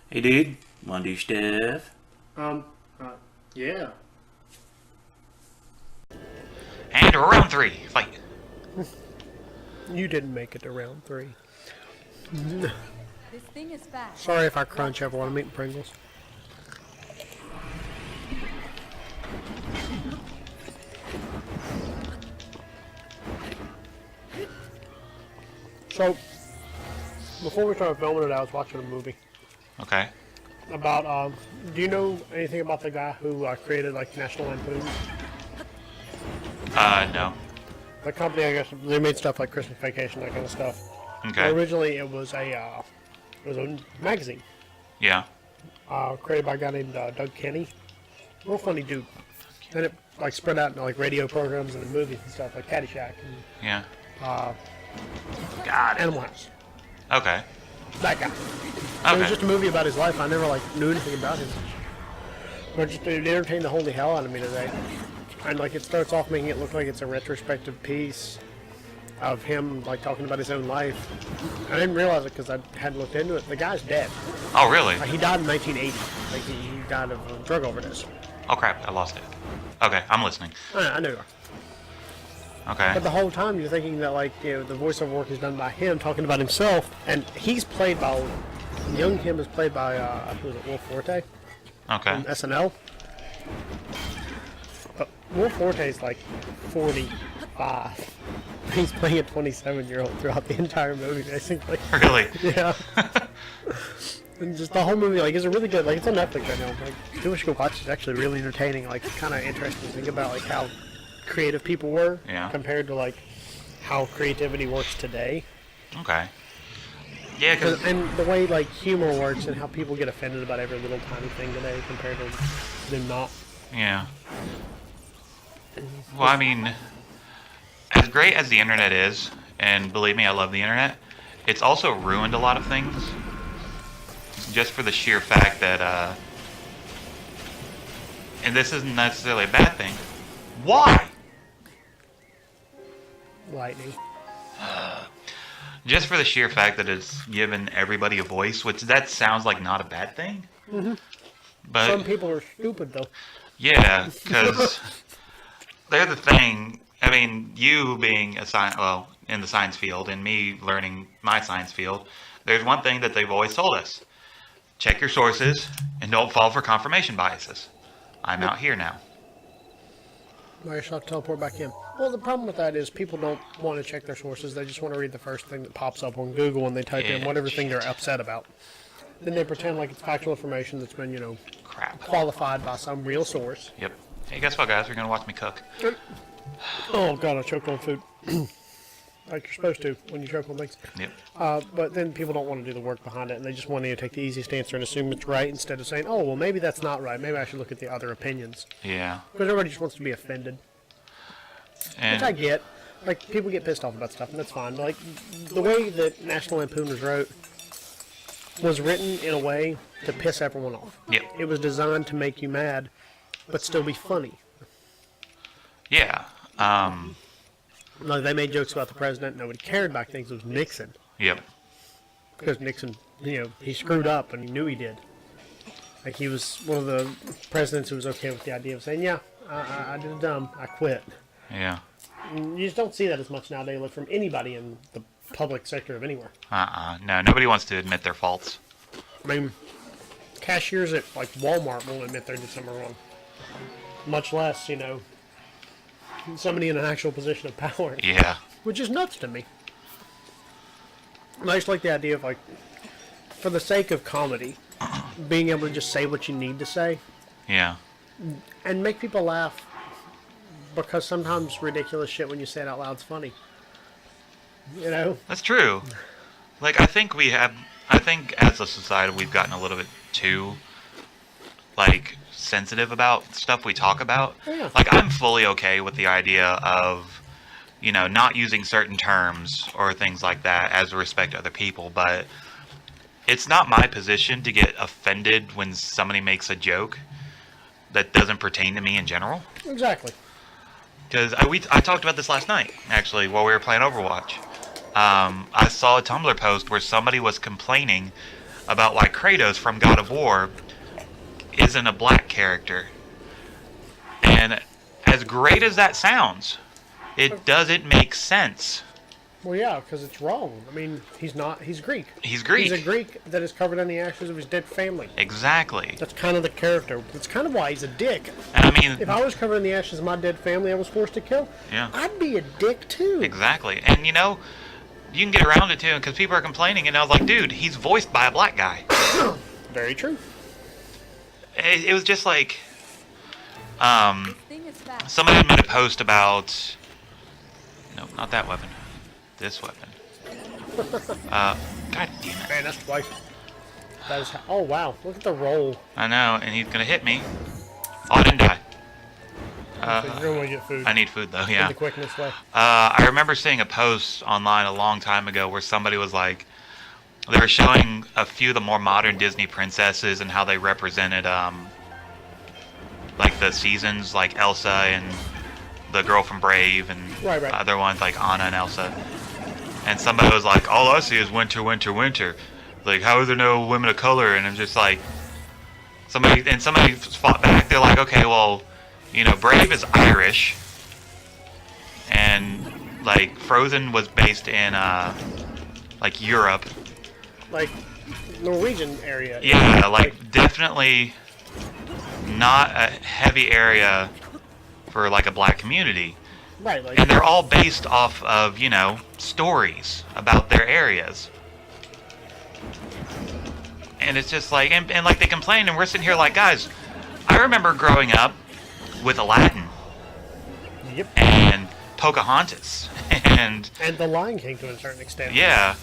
Hey dude, wanna do stuff? Um, yeah. And round three, fight. You didn't make it to round three. This thing is fast. Sorry if I crunch everyone. I'm eating Pringles. So, before we started filming it, I was watching a movie Okay. about, do you know anything about the guy who created, like, National Lampoon? No. The company, I guess, they made stuff like Christmas Vacation, that kind of stuff. Okay. Originally, it was a magazine, Yeah. created by a guy named Doug Kenny. Real funny dude. Then it like spread out into like radio programs and movies and stuff like Caddyshack and Yeah. God, Animal House. Okay. That guy. It was just a movie about his life. I never like knew anything about him. But just it entertained the holy hell out of me today. And like it starts off making it look like it's a retrospective piece of him like talking about his own life. I didn't realize it because I hadn't looked into it. The guy's dead. Oh, really? He died in 1980. Like he died of a drug overdose. Oh, crap. I lost it. Okay, I'm listening. I know you are. Okay. But the whole time you're thinking that like the voiceover work is done by him talking about himself, and he's played by young him is played by who was it, Will Forte Okay. from SNL. But Will Forte is like 45. He's playing a 27-year-old throughout the entire movie, basically. Really? Yeah. And just the whole movie, like, is a really good, like, it's on Netflix right now. Like, people should go watch it. It's actually really entertaining. Like, kind of interesting to think about, like, how creative people were compared to, like, how creativity works today. Okay. Yeah, because... And the way, like, humor works and how people get offended about every little tiny thing today compared to them not. Yeah. Well, I mean, as great as the internet is, and believe me, I love the internet, it's also ruined a lot of things. Just for the sheer fact that, and this isn't necessarily a bad thing. Why? Lightning. Just for the sheer fact that it's given everybody a voice, which that sounds like not a bad thing. Mm-hmm. But some people are stupid, though. Yeah, because they're the thing. I mean, you being in the science field, and me learning my science field, there's one thing that they've always told us. Check your sources, and don't fall for confirmation biases. I'm out here now. I guess I'll teleport back in. Well, the problem with that is people don't want to check their sources. They just want to read the first thing that pops up on Google when they type in whatever thing they're upset about. Then they pretend like it's factual information that's been, qualified by some real source. Yep. Hey, guess what, guys? You're going to watch me cook. Oh, God, I choked on food. Like you're supposed to when you choke on things. Yep. But then people don't want to do the work behind it, and they just want to take the easiest answer and assume it's right instead of saying, oh, well, maybe that's not right. Maybe I should look at the other opinions. Yeah. Because everybody just wants to be offended. And Which I get. Like, people get pissed off about stuff, and that's fine. But, like, the way that National Lampoon was written in a way to piss everyone off. Yep. It was designed to make you mad, but still be funny. Yeah. Like, they made jokes about the president. Nobody cared back then because it was Nixon. Yep. Because Nixon, he screwed up, and he knew he did. Like, he was one of the presidents who was okay with the idea of saying, yeah, I did dumb, I quit. Yeah. And you just don't see that as much nowadays, like, from anybody in the public sector of anywhere. No, nobody wants to admit their faults. I mean, cashiers at, like, Walmart won't admit they did something wrong. Much less, somebody in an actual position of power. Yeah. Which is nuts to me. And I just like the idea of, like, for the sake of comedy, being able to just say what you need to say. Yeah. And make people laugh. Because sometimes ridiculous shit when you say it out loud is funny. That's true. Like, I think as a society we've gotten a little bit too, like, sensitive about stuff we talk about. Yeah. Like, I'm fully okay with the idea of, not using certain terms or things like that as a respect to other people, but it's not my position to get offended when somebody makes a joke that doesn't pertain to me in general. Exactly. Because I talked about this last night, actually, while we were playing Overwatch. I saw a Tumblr post where somebody was complaining about why Kratos from God of War isn't a black character. And as great as that sounds, it doesn't make sense. Well, yeah, because it's wrong. I mean, he's not. He's Greek. He's Greek. He's a Greek that is covered in the ashes of his dead family. Exactly. That's kind of the character. That's kind of why he's a dick. And I mean, If I was covered in the ashes of my dead family I was forced to kill, yeah, I'd be a dick too. exactly. And you know, you can get around it too, because people are complaining, and I was like, dude, he's voiced by a black guy. Very true. It was just like, somebody had made a post about, no, not that weapon, this weapon. God damn it. Man, that's twice. That is. Oh wow! Look at the roll. I know, and he's gonna hit me. Oh, I didn't die. So you're gonna get food. I need food though, In yeah. the quickness way. I remember seeing a post online a long time ago where somebody was like, they were showing a few of the more modern Disney princesses and how they represented, like the seasons, like Elsa and the girl from Brave, and Right. other ones like Anna and Elsa. And somebody was like, all I see is winter, winter, winter. Like, how is there no women of color? And I'm just like, somebody fought back. They're like, okay, well, you know, Brave is Irish, and like Frozen was based in like Europe. Like Norwegian area. Yeah, like definitely not a heavy area for like a black community. Right. Like. And they're all based off of, you know, stories about their areas. And it's just like, and like they complain, and we're sitting here like, guys, I remember growing up with Aladdin. Yep. And Pocahontas. And The Lion King to a certain extent. yeah.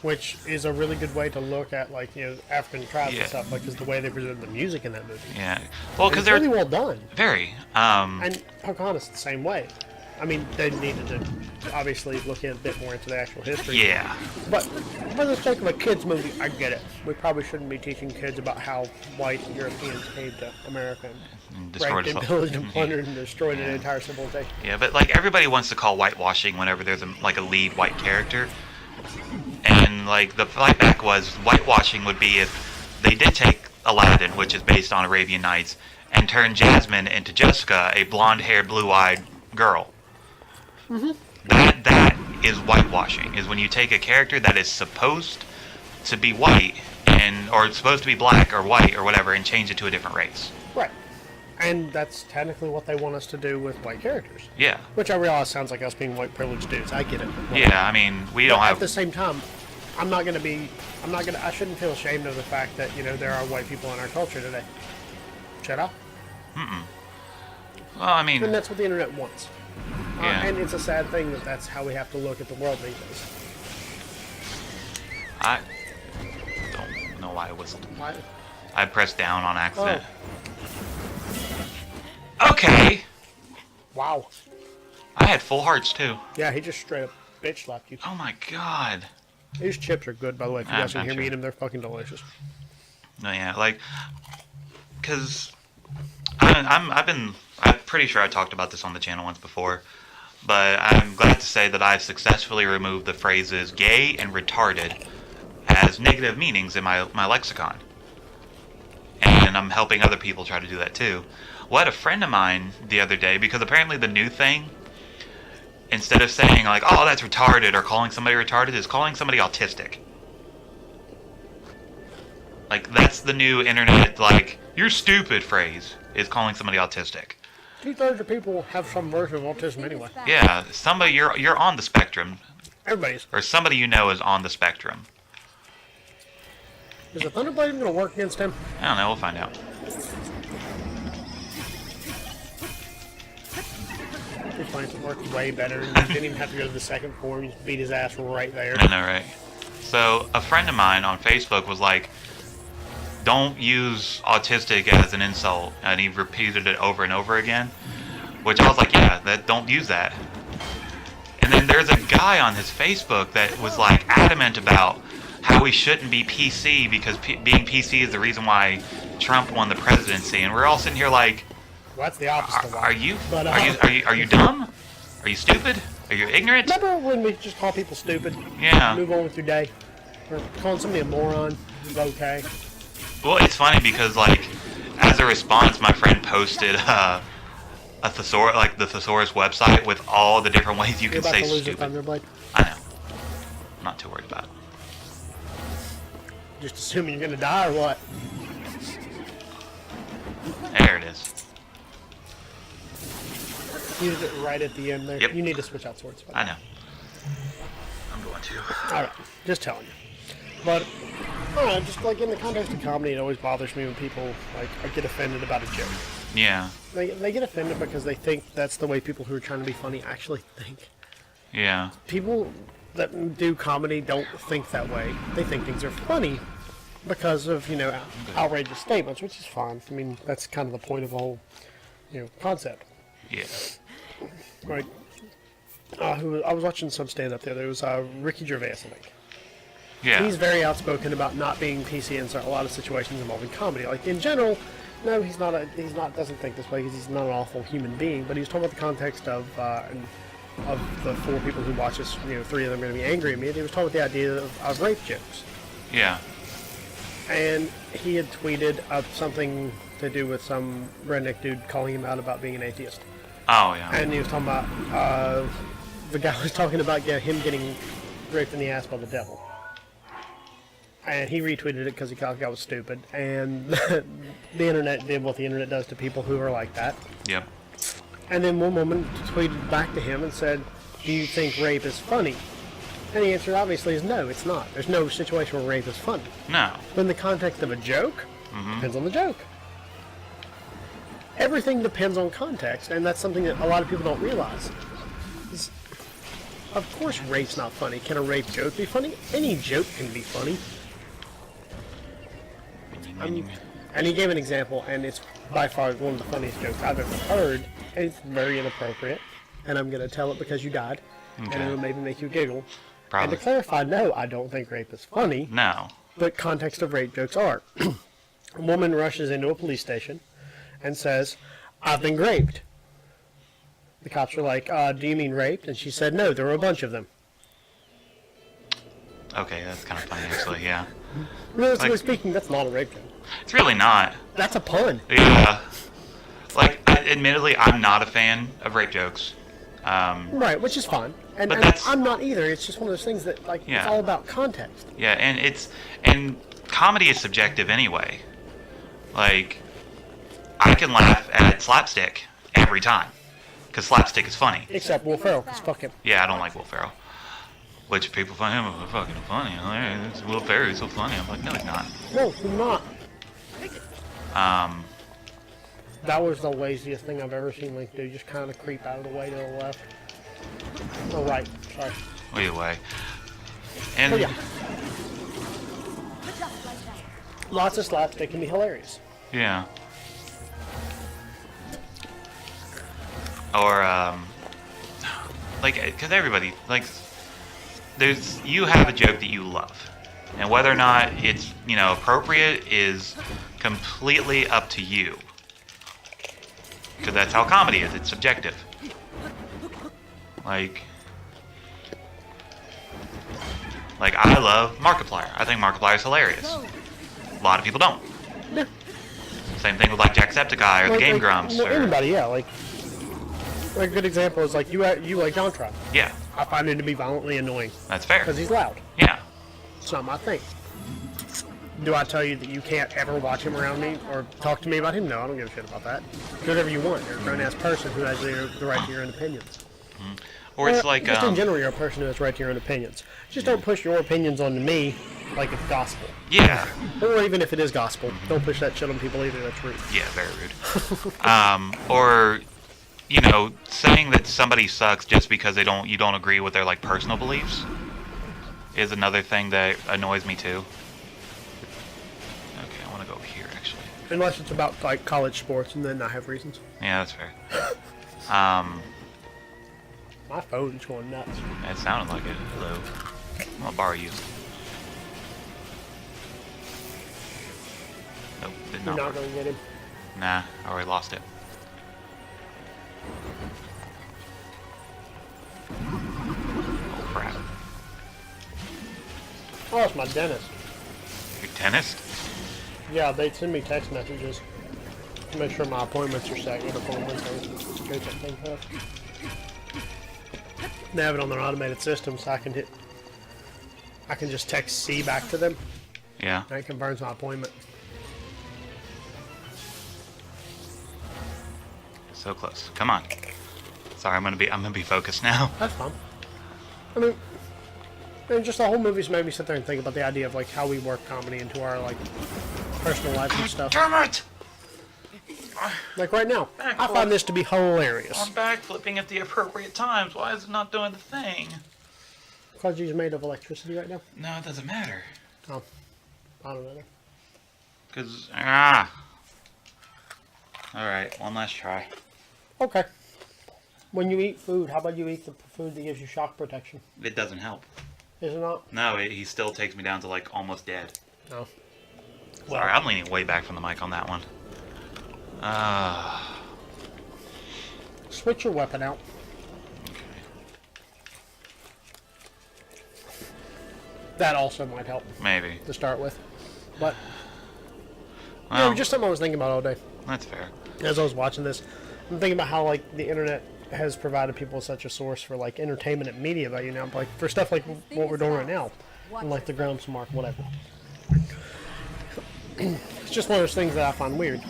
Which is a really good way to look at, like, you know, African tribes Yeah. and stuff, like, is the way they presented the music in that movie. Yeah. Well, And because it's they're really well done. very. And Pocahontas the same way. I mean, they needed to obviously look a bit more into the actual history. Yeah. But for the sake of a kids movie, I get it. We probably shouldn't be teaching kids about how white Europeans came to America and Destroyed raped and us all. pillaged and plundered and destroyed an entire civilization. Yeah, but like everybody wants to call whitewashing whenever there's like a lead white character. And like the fight back was, whitewashing would be if they did take Aladdin, which is based on Arabian Nights, and turn Jasmine into Jessica, a blonde-haired, blue-eyed girl. Mm-hmm. That is whitewashing. Is when you take a character that is supposed to be white or supposed to be black or white or whatever, and change it to a different race. Right. And that's technically what they want us to do with white characters. Yeah. Which I realize sounds like us being white privileged dudes. I get it. Yeah, I mean, we don't But have. at the same time, I shouldn't feel ashamed of the fact that, you know, there are white people in our culture today. Should I? Well, I mean, And that's what the internet wants. Yeah. And it's a sad thing that that's how we have to look at the world these days. I don't know why I whistled. Why? I pressed down on accident. Oh. Okay. Wow. I had full hearts too. Yeah, he just straight up bitch slapped you. Oh my god. These chips are good, by the way. If you guys can I'm hear me sure. eat them, they're fucking delicious. No, yeah, like, cause I'm pretty sure I talked about this on the channel once before, but I'm glad to say that I've successfully removed the phrases gay and retarded as negative meanings in my lexicon. And I'm helping other people try to do that too. Well, I had a friend of mine the other day, because apparently the new thing, instead of saying like, oh, that's retarded, or calling somebody retarded, is calling somebody autistic. Like, that's the new internet, like, you're stupid phrase, is calling somebody autistic. 2/3 of people have some version of autism anyway. Yeah, somebody, you're on the spectrum, Everybody's. or somebody you know is on the spectrum. Is the Thunderblade going to work against him? I don't know, we'll find out. His plants worked way better. And he didn't even have to go to the second floor. He just beat his ass right there. I know, right? So, a friend of mine on Facebook was like, don't use autistic as an insult, and he repeated it over and over again, which I was like, yeah, don't use that. And then there's a guy on his Facebook that was like adamant about how we shouldn't be PC because being PC is the reason why Trump won the presidency, and we're all sitting here like, Well, that's the opposite of are you dumb? Are you stupid? Are you ignorant? Remember when we just call people stupid? Yeah. Move on with your day. Or calling somebody a moron is okay. Well, it's funny because, like, as a response, my friend posted a thesaurus, like the thesaurus website with all the different ways you You're can about say to lose stupid. a Thunderblade. I know. I'm not too worried about it. Just assuming you're gonna die or what? There it is. You did it right at the end there. Yep. You need to switch out swords. I know. I'm going to. Alright, just telling you. But, I don't know, just like in the context of comedy, it always bothers me when people like get offended about a joke. Yeah. They get offended because they think that's the way people who are trying to be funny actually think. Yeah. People that do comedy don't think that way. They think things are funny because of, outrageous statements, which is fine. I mean, that's kind of the point of the whole, concept. Yeah. Right. I was watching some stand-up there. There was Ricky Gervais, I think. Yeah. He's very outspoken about not being PC in a lot of situations involving comedy. Like in general, no, he's not. Doesn't think this way because he's not an awful human being. But he was talking about the context of the 4 people who watch this. 3 of them are going to be angry at me. And he was talking about the idea of rape jokes. Yeah. And he had tweeted something to do with some redneck dude calling him out about being an atheist. Oh, yeah. And he was talking about the guy was talking about him getting raped in the ass by the devil. And he retweeted it because he thought the guy was stupid. And the internet did what the internet does to people who are like that. Yep. And then one woman tweeted back to him and said, "Do you think rape is funny?" And the answer obviously is no, it's not. There's no situation where rape is funny. No. But in the context of a joke, depends on the joke. Everything depends on context, and that's something that a lot of people don't realize. Of course rape's not funny. Can a rape joke be funny? Any joke can be funny. And he gave an example, and it's by far one of the funniest jokes I've ever heard. And it's very inappropriate, and I'm going to tell it because you died, and it'll maybe make you giggle. Probably. And to clarify, no, I don't think rape is funny. No. But context of rape jokes are. A woman rushes into a police station and says, "I've been raped." The cops are like, "Do you mean raped?" And she said, "No, there were a bunch of them." Okay, that's kind of funny, actually, yeah. Realistically speaking, that's not a rape joke. It's really not. That's a pun. Yeah. Like, admittedly, I'm not a fan of rape jokes. Right, which is fine. And I'm not either. It's just one of those things that, it's all about context. Yeah, and comedy is subjective anyway. Like, I can laugh at slapstick every time, because slapstick is funny. Except Will Ferrell, because fuck him. Yeah, I don't like Will Ferrell. Which people find him fucking funny. Hilarious. Will Ferrell is so funny. I'm like, no, he's not. No, he's not. That was the laziest thing I've ever seen Link do. Just kind of creep out of the way to the left. Oh, right. Sorry. Either way. And But yeah. Lots of slapstick can be hilarious. yeah. Or because everybody you have a joke that you love, and whether or not it's appropriate is completely up to you. Because that's how comedy is. It's subjective. Like I love Markiplier. I think Markiplier is hilarious. A lot of people don't. Yeah. Same thing with Jacksepticeye or the Game Grumps. Or, Everybody, yeah. Like a good example is you like Jontron. yeah, I find him to be violently annoying that's fair. because he's loud. Yeah. It's not my thing. Do I tell you that you can't ever watch him around me or talk to me about him? No, I don't give a shit about that. Do whatever you want. You're a grown-ass person who has the right to your own opinions. Or it's like just in general, you're a person who has right to your own opinions. Just don't push your opinions onto me like it's gospel. yeah, Or even if it is gospel, don't push that shit on people either. That's rude. yeah, very rude. Or saying that somebody sucks just because you don't agree with their personal beliefs is another thing that annoys me too. Okay, I want to go over here actually. Unless it's about college sports, and then I have reasons. Yeah, that's fair. My phone's going nuts. It sounded like it. Hello. I'll borrow you. Nope, did You're not not work. going to get him. Nah, I already lost it. Oh crap. Oh, it's my dentist. Your dentist? Yeah, they send me text messages to make sure my appointments are set with appointments. They have it on their automated system, so I can just text C back to them. Yeah. And it confirms my appointment. So close. Come on. Sorry, I'm gonna be focused now. That's fine. I mean, just the whole movie's made me sit there and think about the idea of like how we work comedy into our like personal lives and stuff. Damn it! Like right now, I find this to be hilarious. I'm backflipping at the appropriate times. Why is it not doing the thing? Because you're made of electricity right now? No, it doesn't matter. Oh. I don't know. Because, Alright, one last try. Okay. When you eat food, how about you eat the food that gives you shock protection? It doesn't help. Is it not? No, he still takes me down to, like, almost dead. No. Sorry, I'm leaning way back from the mic on that one. Switch your weapon out. Okay. That also might help. Maybe. To start with. But, Well, just something I was thinking about all day. that's fair. As I was watching this, I'm thinking about how, like, the internet has provided people such a source for, like, entertainment and media value now. Like, for stuff like what we're doing right now. And, like, the ground smart, whatever. It's just one of those things that I find weird.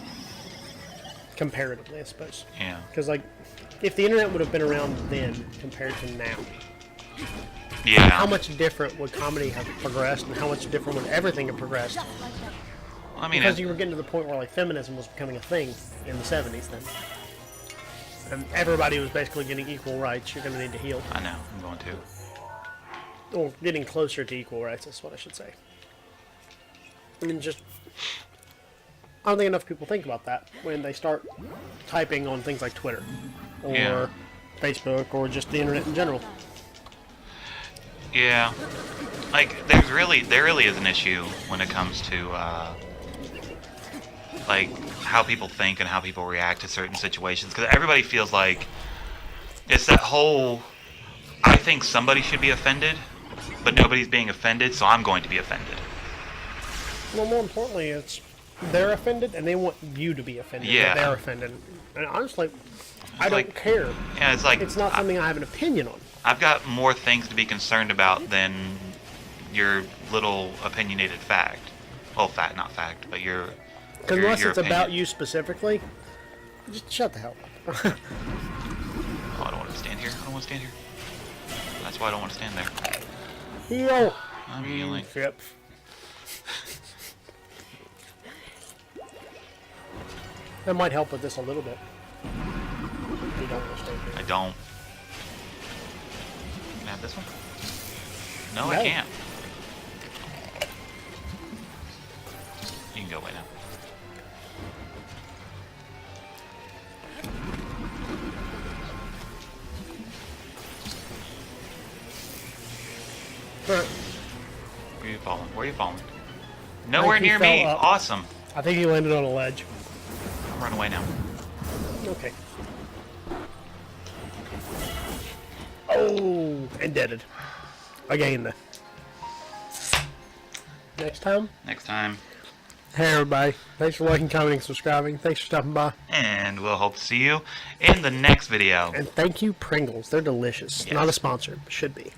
Comparatively, I suppose. Yeah. Because, like, if the internet would have been around then compared to now, Yeah. how much different would comedy have progressed, and how much different would everything have progressed? I mean, Because you were getting to the point where, like, feminism was becoming a thing in the 70s then. And everybody was basically getting equal rights. You're going to need to heal. I know. I'm going to. Or getting closer to equal rights, that's what I should say. I mean, just... I don't think enough people think about that when they start typing on things like Twitter. Or Yeah. Facebook, or just the internet in general. Yeah. Like, there really is an issue when it comes to, like, how people think and how people react to certain situations. Because everybody feels like it's that whole, I think somebody should be offended, but nobody's being offended, so I'm going to be offended. Well, more importantly, it's they're offended, and they want you to be offended. Yeah. That they're offended. And honestly, I like- don't care. Yeah, it's like, It's not something I have an opinion on. I've got more things to be concerned about than your little opinionated fact. Well, fact, not fact, but your Unless your it's opinion. about you specifically, just shut the hell up. Oh, I don't want to stand here. I don't want to stand here. That's why I don't want to stand there. Yo. I'm healing. Yep. That might help with this a little bit. You don't want to stay here. I don't. Can I have this one? No, No. I can't. You can go away now. Alright. Where are you falling? Where are you falling? Nowhere he near me. fell up. Awesome. I think he landed on a ledge. I'll run away now. Okay. Oh, indebted. Again. Next time. Next time. Hey everybody. Thanks for liking, commenting, subscribing. Thanks for stopping by. And we'll hope to see you in the next video. And thank you, Pringles. They're delicious. Yes. Not a sponsor, but should be.